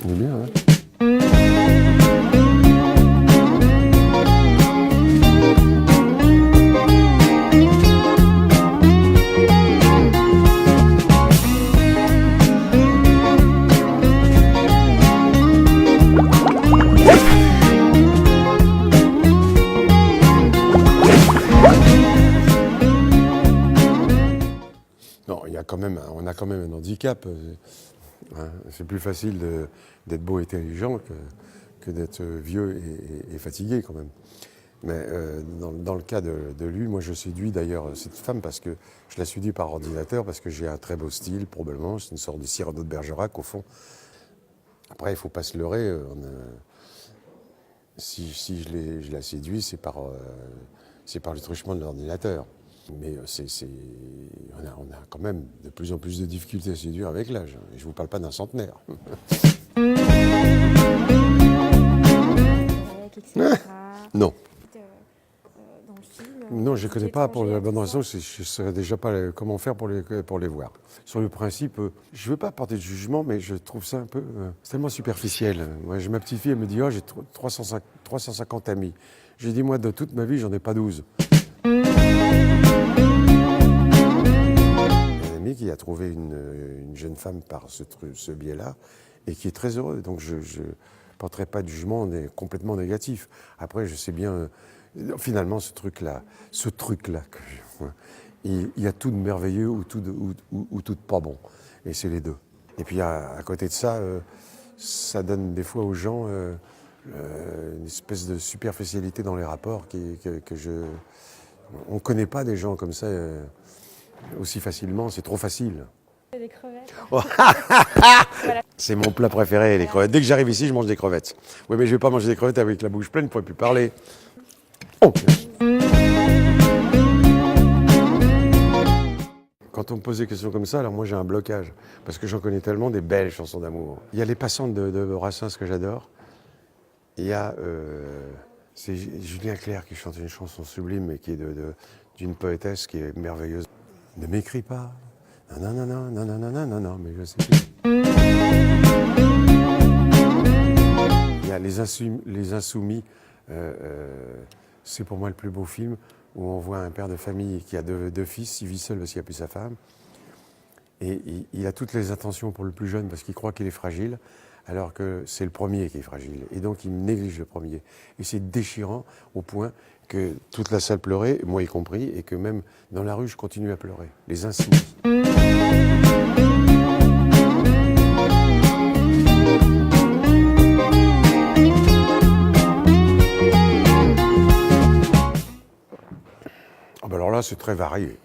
Il est bien, hein. Non, on a quand même un handicap. Hein. C'est plus facile d'être beau et intelligent que d'être vieux et fatigué quand même. Mais dans le cas de lui, moi je séduis d'ailleurs cette femme parce que je la séduis par ordinateur parce que j'ai un très beau style, probablement. C'est une sorte de Cyrano de Bergerac au fond. Après, il ne faut pas se leurrer. Si je la séduis, c'est par le truchement de l'ordinateur. Mais on a quand même de plus en plus de difficultés à séduire avec l'âge. Et je ne vous parle pas d'un centenaire. Non. Dans le film, Non, je ne connais pas pour la bonne raison. Je ne saurais déjà pas comment faire pour les voir. Sur le principe, je ne veux pas porter de jugement, mais je trouve ça un peu tellement superficiel. Moi, ma petite fille, elle me dit « Oh, j'ai 350 amis ». J'ai dit « Moi, de toute ma vie, j'en ai pas 12 ». Qui a trouvé une jeune femme par ce biais-là et qui est très heureux. Donc je ne porterai pas de jugement complètement négatif. Après, je sais bien, finalement, ce truc-là, il y a tout de merveilleux ou tout de pas bon. Et c'est les deux. Et puis à côté de ça, ça donne des fois aux gens une espèce de superficialité dans les rapports on ne connaît pas des gens comme ça. Aussi facilement, c'est trop facile. Des crevettes. C'est mon plat préféré, les crevettes. Dès que j'arrive ici, je mange des crevettes. Oui, mais je ne vais pas manger des crevettes avec la bouche pleine, je ne pourrais plus parler. Oh. Quand on me pose des questions comme ça, alors moi j'ai un blocage, parce que j'en connais tellement des belles chansons d'amour. Il y a Les Passantes de Brassens que j'adore. Il y a c'est Julien Clerc qui chante une chanson sublime et qui est d'une poétesse qui est merveilleuse. Ne m'écris pas, non, mais je sais plus. Il y a Les Insoumis, c'est pour moi le plus beau film, où on voit un père de famille qui a deux fils, il vit seul parce qu'il n'y a plus sa femme, et il a toutes les intentions pour le plus jeune parce qu'il croit qu'il est fragile, alors que c'est le premier qui est fragile, et donc il néglige le premier. Et c'est déchirant au point que toute la salle pleurait, moi y compris, et que même dans la rue, je continue à pleurer. Les Insoumis. Oh ben alors là, c'est très varié.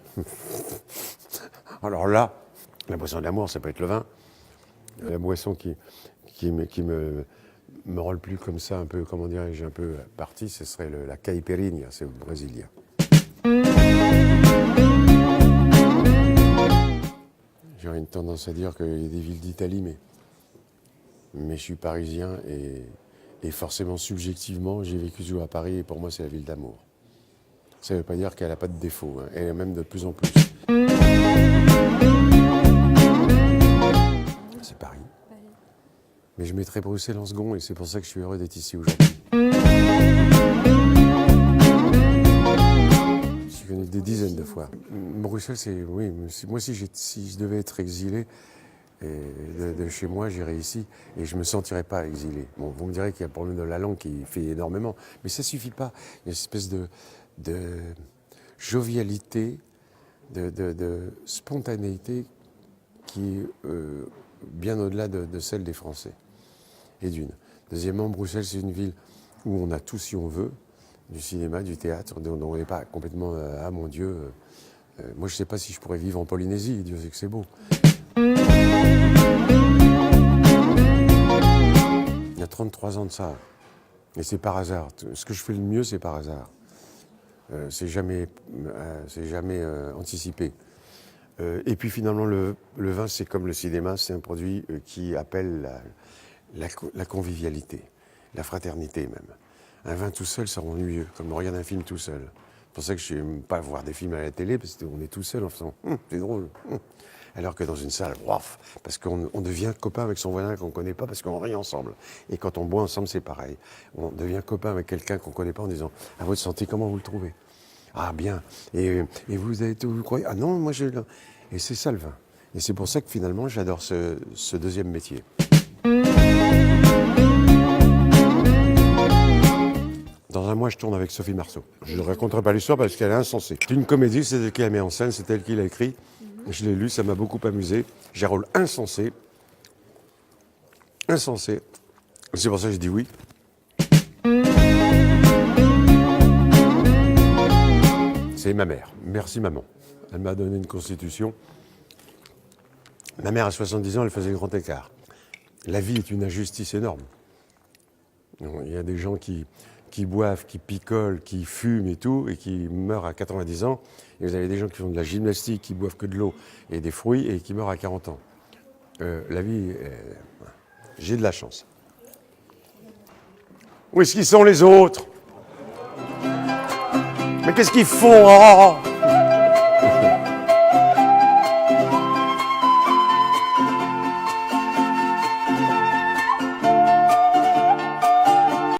Alors là, la boisson d'amour, ça peut être le vin. La boisson qui me rend le plus comme ça, un peu, comment dirais-je, un peu parti, ce serait la caipirinha, c'est brésilien. J'aurais une tendance à dire qu'il y a des villes d'Italie, mais je suis parisien et forcément, subjectivement, j'ai vécu toujours à Paris et pour moi, c'est la ville d'amour. Ça ne veut pas dire qu'elle n'a pas de défauts, hein. Elle est même de plus en plus. C'est Paris. Mais je mettrai Bruxelles en second et c'est pour ça que je suis heureux d'être ici aujourd'hui. Je connais des dizaines de fois. Bruxelles, c'est... Oui, moi, si je devais être exilé de chez moi, j'irais ici et je ne me sentirais pas exilé. Bon, vous me direz qu'il y a le problème de la langue qui fait énormément, mais ça ne suffit pas. Il y a une espèce de jovialité, de spontanéité qui est bien au-delà de celle des Français. Et d'une. Deuxièmement, Bruxelles, c'est une ville où on a tout, si on veut, du cinéma, du théâtre, dont on n'est pas complètement, ah mon Dieu, moi je ne sais pas si je pourrais vivre en Polynésie, Dieu sait que c'est beau. Il y a 33 ans de ça, et c'est par hasard. Ce que je fais le mieux, c'est par hasard. C'est jamais anticipé. Et puis finalement, le vin, c'est comme le cinéma, c'est un produit qui appelle la convivialité, la fraternité même. Un vin tout seul, ça rend ennuyeux, comme on regarde un film tout seul. C'est pour ça que je n'aime pas voir des films à la télé, parce qu'on est tout seul en faisant « c'est drôle ». Alors que dans une salle, waf, parce qu'on devient copain avec son voisin qu'on ne connaît pas parce qu'on rit ensemble. Et quand on boit ensemble, c'est pareil. On devient copain avec quelqu'un qu'on ne connaît pas en disant « À votre santé, comment vous le trouvez ?»« Ah, bien. Et vous croyez ? Ah non, moi je... » Et c'est ça le vin. Et c'est pour ça que finalement, j'adore ce deuxième métier. Dans un mois, je tourne avec Sophie Marceau. Je ne raconterai pas l'histoire parce qu'elle est insensée. C'est une comédie, c'est elle qui la met en scène, c'est elle qui l'a écrit. Je l'ai lu, ça m'a beaucoup amusé. J'ai un rôle insensé. Insensé. C'est pour ça que j'ai dit oui. C'est ma mère. Merci maman. Elle m'a donné une constitution. Ma mère, à 70 ans, elle faisait le grand écart. La vie est une injustice énorme. Il y a des gens qui boivent, qui picolent, qui fument et tout, et qui meurent à 90 ans. Et vous avez des gens qui font de la gymnastique, qui boivent que de l'eau et des fruits, et qui meurent à 40 ans. La vie, j'ai de la chance. Où est-ce qu'ils sont les autres? Mais qu'est-ce qu'ils font? Oh